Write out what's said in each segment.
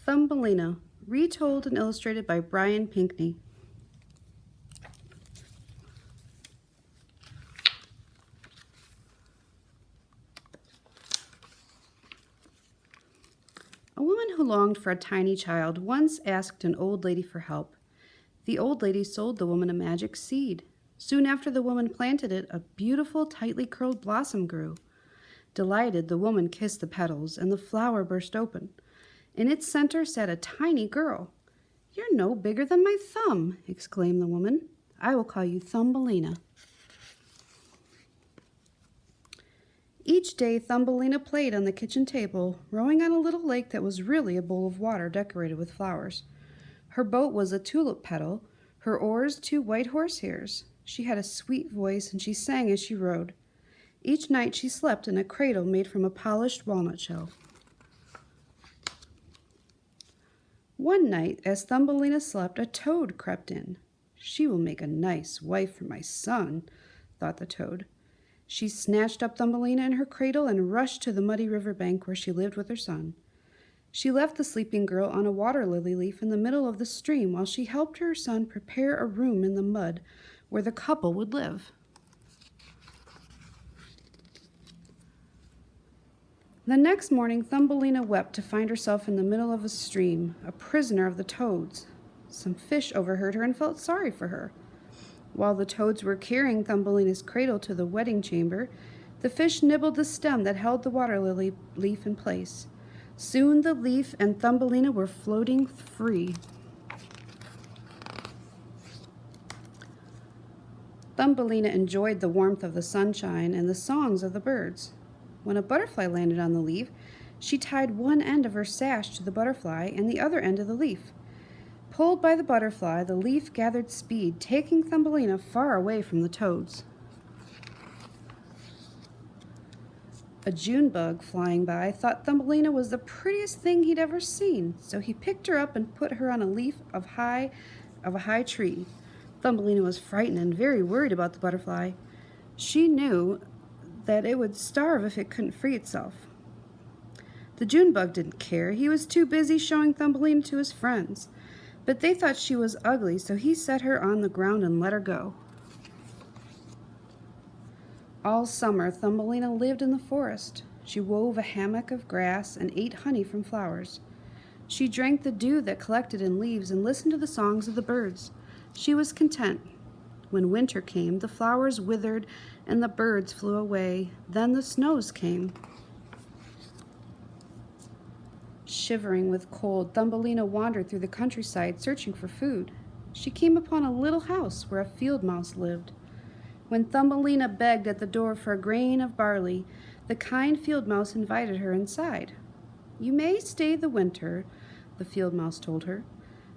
Thumbelina, retold and illustrated by Brian Pinkney. A woman who longed for a tiny child once asked an old lady for help. The old lady sold the woman a magic seed. Soon after the woman planted it, a beautiful, tightly curled blossom grew. Delighted, the woman kissed the petals, and the flower burst open. In its center sat a tiny girl. "You're no bigger than my thumb," exclaimed the woman. "I will call you Thumbelina." Each day Thumbelina played on the kitchen table, rowing on a little lake that was really a bowl of water decorated with flowers. Her boat was a tulip petal, her oars 2 white horsehairs. She had a sweet voice, and she sang as she rowed. Each night she slept in a cradle made from a polished walnut shell. One night, as Thumbelina slept, a toad crept in. "She will make a nice wife for my son," thought the toad. She snatched up Thumbelina in her cradle and rushed to the muddy river bank where she lived with her son. She left the sleeping girl on a water lily leaf in the middle of the stream while she helped her son prepare a room in the mud where the couple would live. The next morning, Thumbelina wept to find herself in the middle of a stream, a prisoner of the toads. Some fish overheard her and felt sorry for her. While the toads were carrying Thumbelina's cradle to the wedding chamber, the fish nibbled the stem that held the water lily leaf in place. Soon the leaf and Thumbelina were floating free. Thumbelina enjoyed the warmth of the sunshine and the songs of the birds. When a butterfly landed on the leaf, she tied one end of her sash to the butterfly and the other end of the leaf. Pulled by the butterfly, the leaf gathered speed, taking Thumbelina far away from the toads. A June bug flying by thought Thumbelina was the prettiest thing he'd ever seen, so he picked her up and put her on a leaf of a high tree. Thumbelina was frightened and very worried about the butterfly. She knew that it would starve if it couldn't free itself. The June bug didn't care. He was too busy showing Thumbelina to his friends. But they thought she was ugly, so he set her on the ground and let her go. All summer, Thumbelina lived in the forest. She wove a hammock of grass and ate honey from flowers. She drank the dew that collected in leaves and listened to the songs of the birds. She was content. When winter came, the flowers withered and the birds flew away. Then the snows came. Shivering with cold, Thumbelina wandered through the countryside searching for food. She came upon a little house where a field mouse lived. When Thumbelina begged at the door for a grain of barley, the kind field mouse invited her inside. "You may stay the winter," the field mouse told her,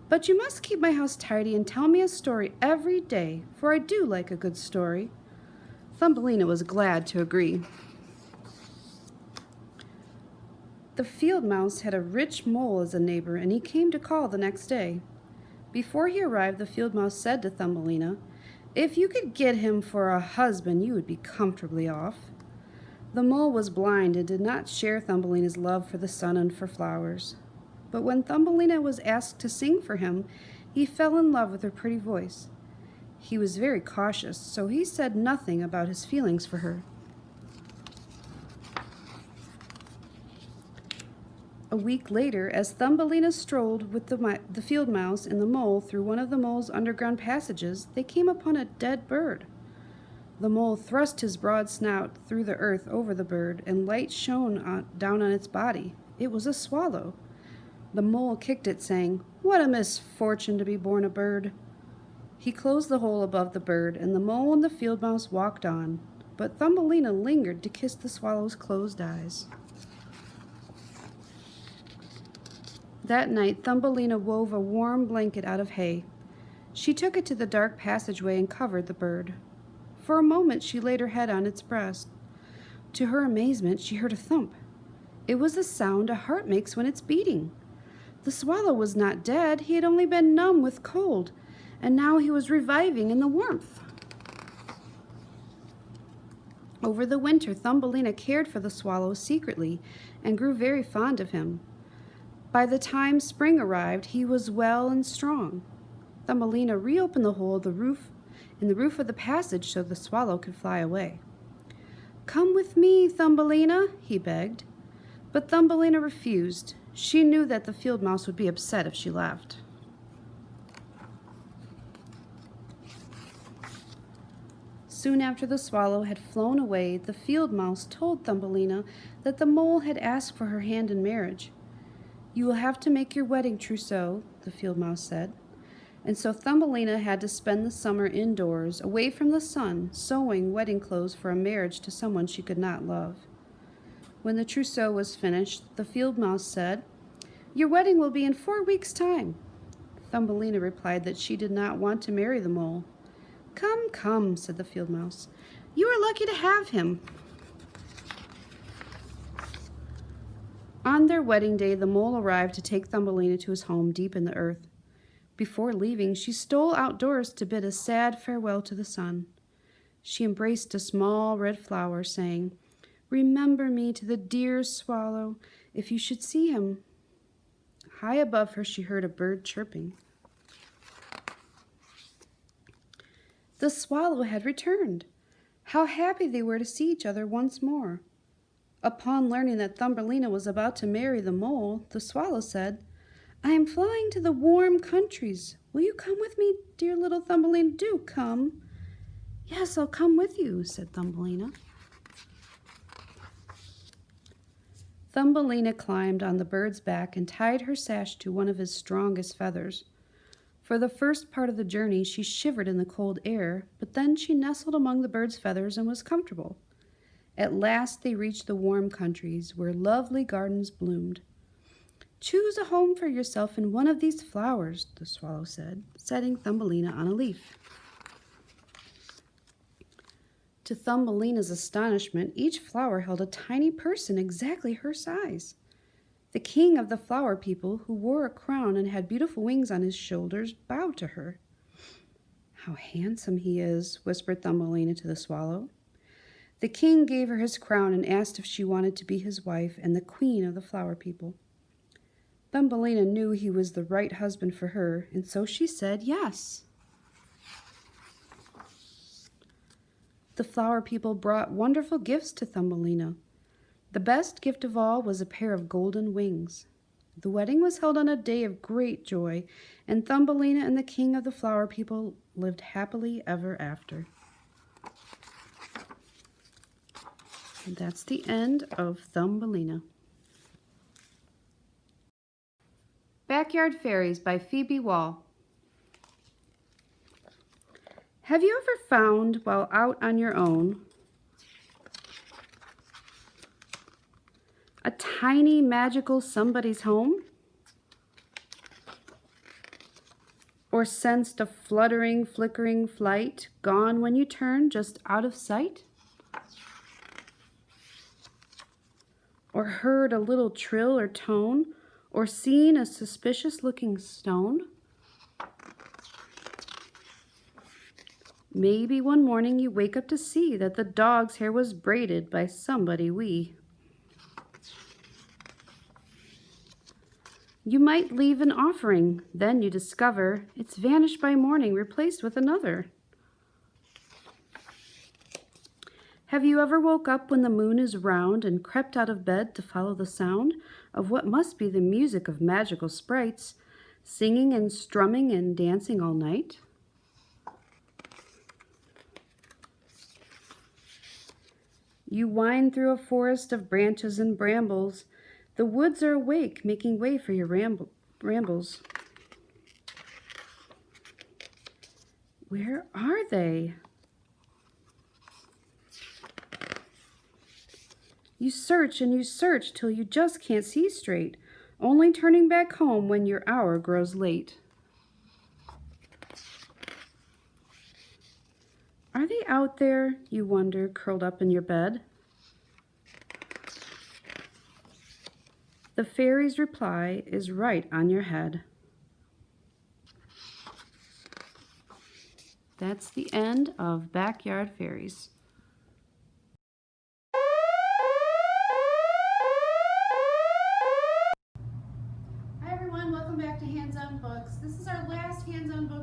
"but you must keep my house tidy and tell me a story every day, for I do like a good story." Thumbelina was glad to agree. The field mouse had a rich mole as a neighbor, and he came to call the next day. Before he arrived, the field mouse said to Thumbelina, "If you could get him for a husband, you would be comfortably off." The mole was blind and did not share Thumbelina's love for the sun and for flowers. But when Thumbelina was asked to sing for him, he fell in love with her pretty voice. He was very cautious, so he said nothing about his feelings for her. A week later, as Thumbelina strolled with the field mouse and the mole through one of the mole's underground passages, they came upon a dead bird. The mole thrust his broad snout through the earth over the bird, and light shone down on its body. It was a swallow. The mole kicked it, saying, "What a misfortune to be born a bird." He closed the hole above the bird, and the mole and the field mouse walked on, but Thumbelina lingered to kiss the swallow's closed eyes. That night, Thumbelina wove a warm blanket out of hay. She took it to the dark passageway and covered the bird. For a moment, she laid her head on its breast. To her amazement, she heard a thump. It was the sound a heart makes when it's beating. The swallow was not dead. He had only been numb with cold, and now he was reviving in the warmth. Over the winter, Thumbelina cared for the swallow secretly and grew very fond of him. By the time spring arrived, he was well and strong. Thumbelina reopened the hole in the roof of the passage so the swallow could fly away. "Come with me, Thumbelina," he begged. But Thumbelina refused. She knew that the field mouse would be upset if she left. Soon after the swallow had flown away, the field mouse told Thumbelina that the mole had asked for her hand in marriage. "You will have to make your wedding trousseau," the field mouse said. And so Thumbelina had to spend the summer indoors, away from the sun, sewing wedding clothes for a marriage to someone she could not love. When the trousseau was finished, the field mouse said, "Your wedding will be in 4 weeks' time." Thumbelina replied that she did not want to marry the mole. "Come, come," said the field mouse. "You are lucky to have him." On their wedding day, the mole arrived to take Thumbelina to his home deep in the earth. Before leaving, she stole outdoors to bid a sad farewell to the sun. She embraced a small red flower, saying, "Remember me to the dear swallow if you should see him." High above her, she heard a bird chirping. The swallow had returned. How happy they were to see each other once more. Upon learning that Thumbelina was about to marry the mole, the swallow said, "I am flying to the warm countries. Will you come with me, dear little Thumbelina? Do come." "Yes, I'll come with you," said Thumbelina. Thumbelina climbed on the bird's back and tied her sash to one of his strongest feathers. For the first part of the journey, she shivered in the cold air, but then she nestled among the bird's feathers and was comfortable. At last they reached the warm countries, where lovely gardens bloomed. "Choose a home for yourself in one of these flowers," the swallow said, setting Thumbelina on a leaf. To Thumbelina's astonishment, each flower held a tiny person exactly her size. The king of the flower people, who wore a crown and had beautiful wings on his shoulders, bowed to her. "How handsome he is," whispered Thumbelina to the swallow. The king gave her his crown and asked if she wanted to be his wife and the queen of the flower people. Thumbelina knew he was the right husband for her, and so she said yes. The flower people brought wonderful gifts to Thumbelina. The best gift of all was a pair of golden wings. The wedding was held on a day of great joy, and Thumbelina and the king of the flower people lived happily ever after. And that's the end of Thumbelina. Backyard Fairies by Phoebe Wall. Have you ever found, while out on your own, a tiny magical somebody's home? Or sensed a fluttering, flickering flight, gone when you turn, just out of sight? Or heard a little trill or tone, or seen a suspicious-looking stone? Maybe one morning you wake up to see that the dog's hair was braided by somebody wee. You might leave an offering, then you discover it's vanished by morning, replaced with another. Have you ever woke up when the moon is round and crept out of bed to follow the sound of what must be the music of magical sprites, singing and strumming and dancing all night? You wind through a forest of branches and brambles. The woods are awake, making way for your rambles. Where are they? You search and you search till you just can't see straight, only turning back home when your hour grows late. Are they out there, you wonder, curled up in your bed? The fairy's reply is right on your head. That's the end of Backyard Fairies.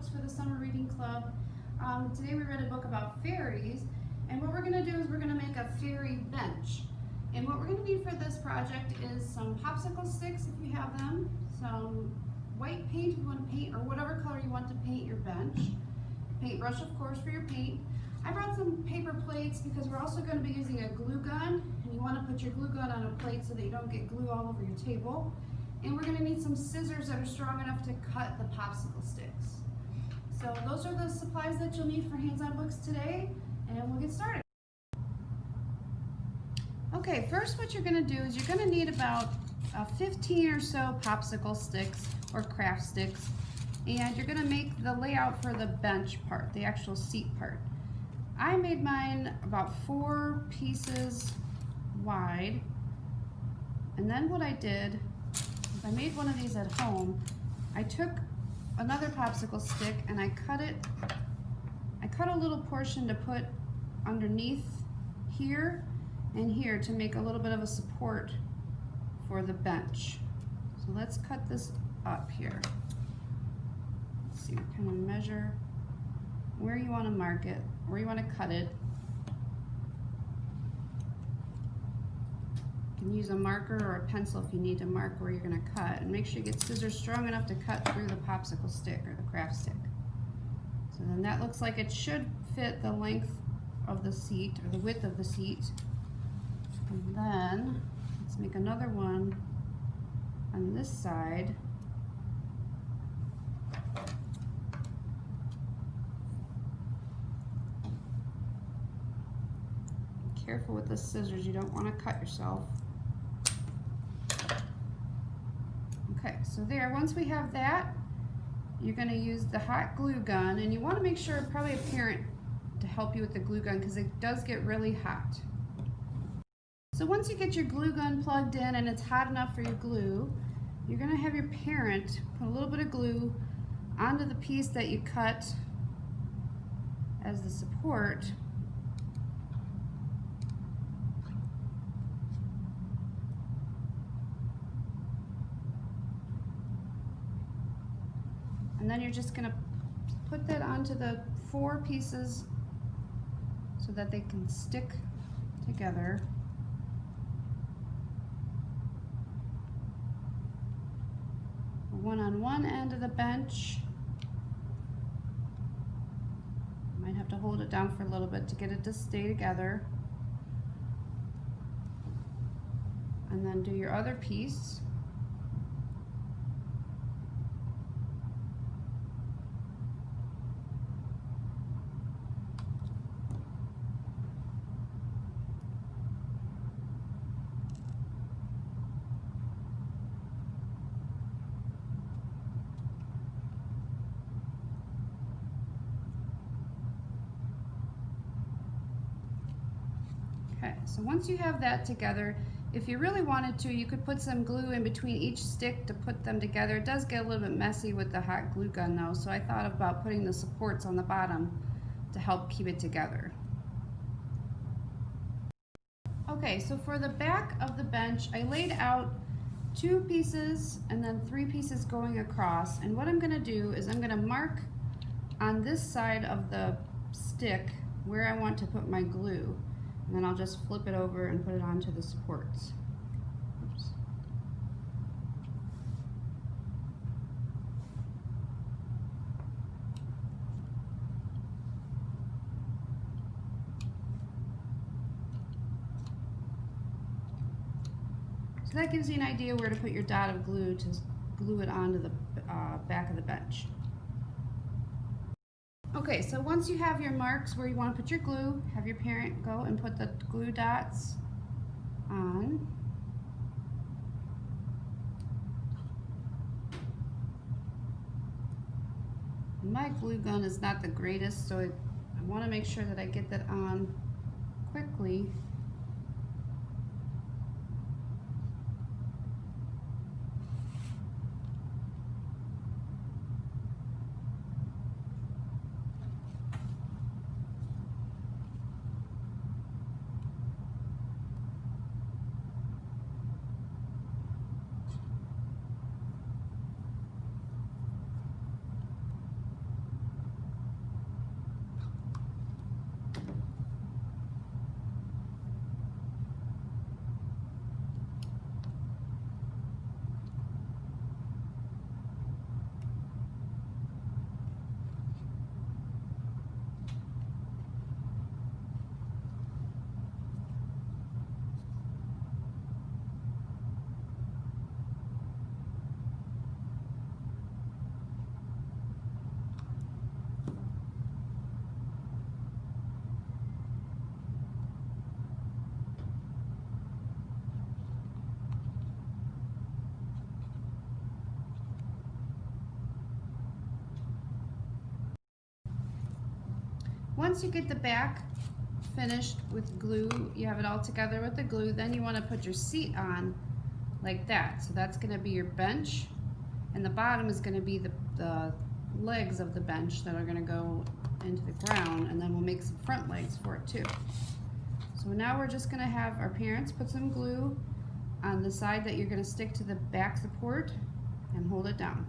books for the summer reading club. Today we read a book about fairies, and what we're going to do is we're going to make a fairy bench. And what we're going to need for this project is some popsicle sticks if you have them, some white paint if you want to paint, or whatever color you want to paint your bench. Paintbrush, of course, for your paint. I brought some paper plates because we're also going to be using a glue gun, and you want to put your glue gun on a plate so that you don't get glue all over your table. And we're going to need some scissors that are strong enough to cut the popsicle sticks. So those are the supplies that you'll need for hands-on books today, and we'll get started. Okay, first what you're going to do is you're going to need about 15 or so popsicle sticks or craft sticks, and you're going to make the layout for the bench part, the actual seat part. I made mine about 4 pieces wide, and then what I did is I made one of these at home. I took another popsicle stick and I cut a little portion to put underneath here and here to make a little bit of a support for the bench. So let's cut this up here. Let's see, kind of measure where you want to mark it, where you want to cut it. You can use a marker or a pencil if you need to mark where you're going to cut, and make sure you get scissors strong enough to cut through the popsicle stick or the craft stick. So then that looks like it should fit the length of the seat or the width of the seat. And then let's make another one on this side. Be careful with the scissors, you don't want to cut yourself. Okay, so there, once we have that, you're going to use the hot glue gun, and you want to make sure probably a parent to help you with the glue gun because it does get really hot. So once you get your glue gun plugged in and it's hot enough for your glue, you're going to have your parent put a little bit of glue onto the piece that you cut as the support. And then you're just going to put that onto the 4 pieces so that they can stick together. One on one end of the bench. Might have to hold it down for a little bit to get it to stay together. And then do your other piece. Okay, so once you have that together, if you really wanted to, you could put some glue in between each stick to put them together. It does get a little bit messy with the hot glue gun though, so I thought about putting the supports on the bottom to help keep it together. Okay, so for the back of the bench, I laid out 2 pieces and then 3 pieces going across, and what I'm going to do is I'm going to mark on this side of the stick where I want to put my glue. And then I'll just flip it over and put it onto the supports. Oops. So that gives you an idea where to put your dot of glue to glue it onto the back of the bench. Okay, so once you have your marks where you want to put your glue, have your parent go and put the glue dots on. My glue gun is not the greatest, so I want to make sure that I get that on quickly. once you get the back finished with glue, you have it all together with the glue, then you want to put your seat on like that. So that's going to be your bench, and the bottom is going to be the legs of the bench that are going to go into the ground, and then we'll make some front legs for it too. So now we're just going to have our parents put some glue on the side that you're going to stick to the back support and hold it down.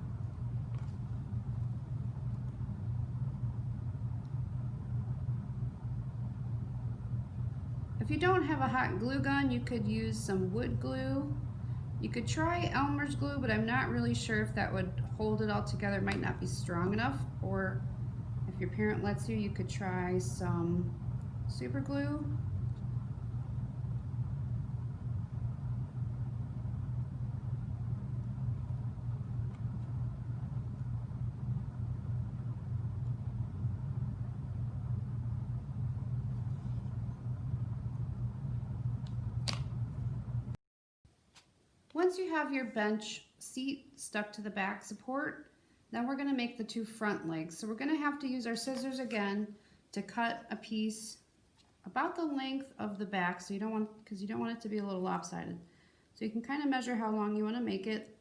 If you don't have a hot glue gun, you could use some wood glue. You could try Elmer's glue, but I'm not really sure if that would hold it all together. It might not be strong enough. Or if your parent lets you, you could try some super glue. Once you have your bench seat stuck to the back support, then we're going to make the two front legs. So we're going to have to use our scissors again to cut a piece about the length of the back, so you don't want, because you don't want it to be a little lopsided. So you can kind of measure how long you want to make it.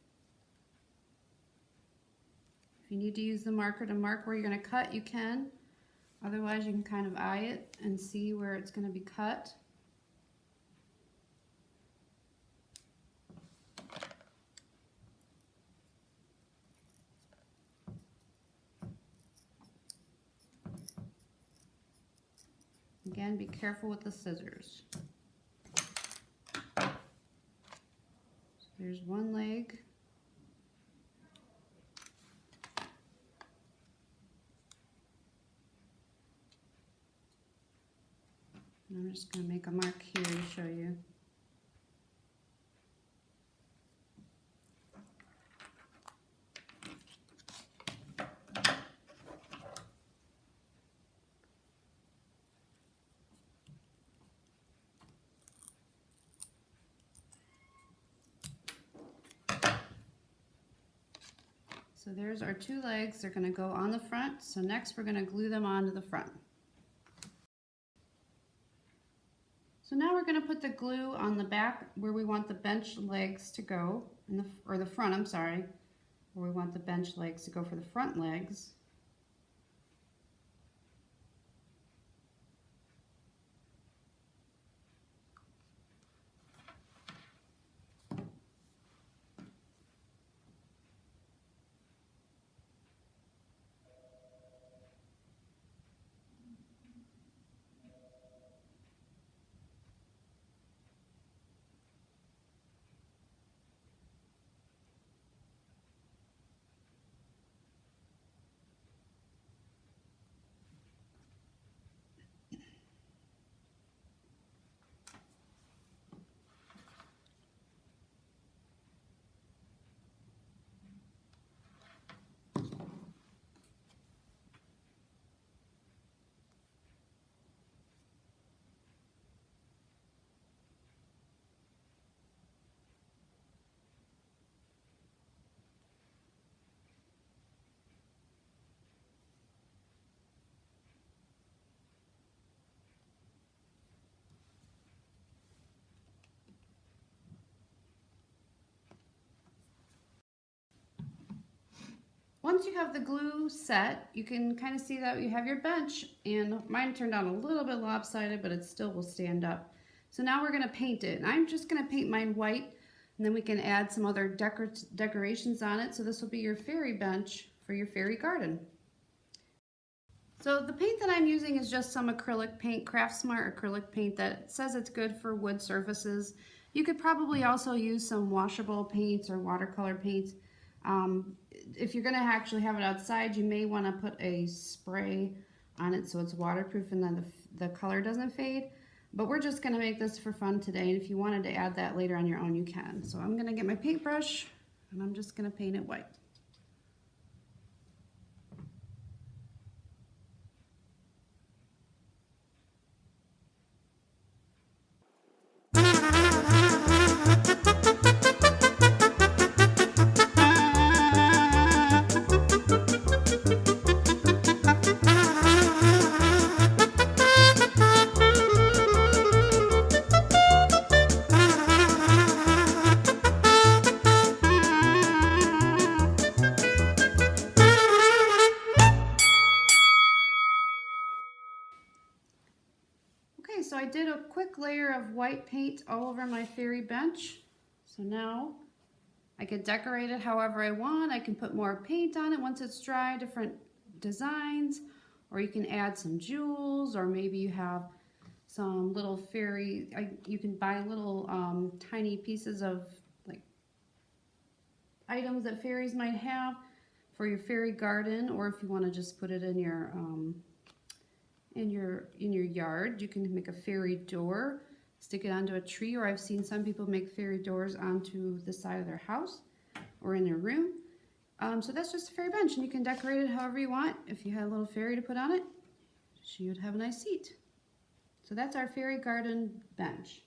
If you need to use the marker to mark where you're going to cut, you can. Otherwise, you can kind of eye it and see where it's going to be cut. Again, be careful with the scissors. So there's one leg. And I'm just going to make a mark here to show you. So there's our two legs. They're going to go on the front. So next we're going to glue them onto the front. So now we're going to put the glue on the back where we want the bench legs to go, or the front, I'm sorry, where we want the bench legs to go for the front legs. Once you have the glue set, you can kind of see that you have your bench, and mine turned out a little bit lopsided, but it still will stand up. So now we're going to paint it, and I'm just going to paint mine white, and then we can add some other decorations on it. So this will be your fairy bench for your fairy garden. So the paint that I'm using is just some acrylic paint, Craftsmart acrylic paint that says it's good for wood surfaces. You could probably also use some washable paints or watercolor paints. If you're going to actually have it outside, you may want to put a spray on it so it's waterproof and then the color doesn't fade. But we're just going to make this for fun today, and if you wanted to add that later on your own, you can. So I'm going to get my paintbrush, and I'm just going to paint it white. Okay, so I did a quick layer of white paint all over my fairy bench. So now I can decorate it however I want. I can put more paint on it once it's dry, different designs, or you can add some jewels, or maybe you have some little fairy, you can buy little tiny pieces of like items that fairies might have for your fairy garden, or if you want to just put it in your yard. You can make a fairy door, stick it onto a tree, or I've seen some people make fairy doors onto the side of their house or in their room. So that's just a fairy bench, and you can decorate it however you want. If you had a little fairy to put on it, she would have a nice seat. So that's our fairy garden bench.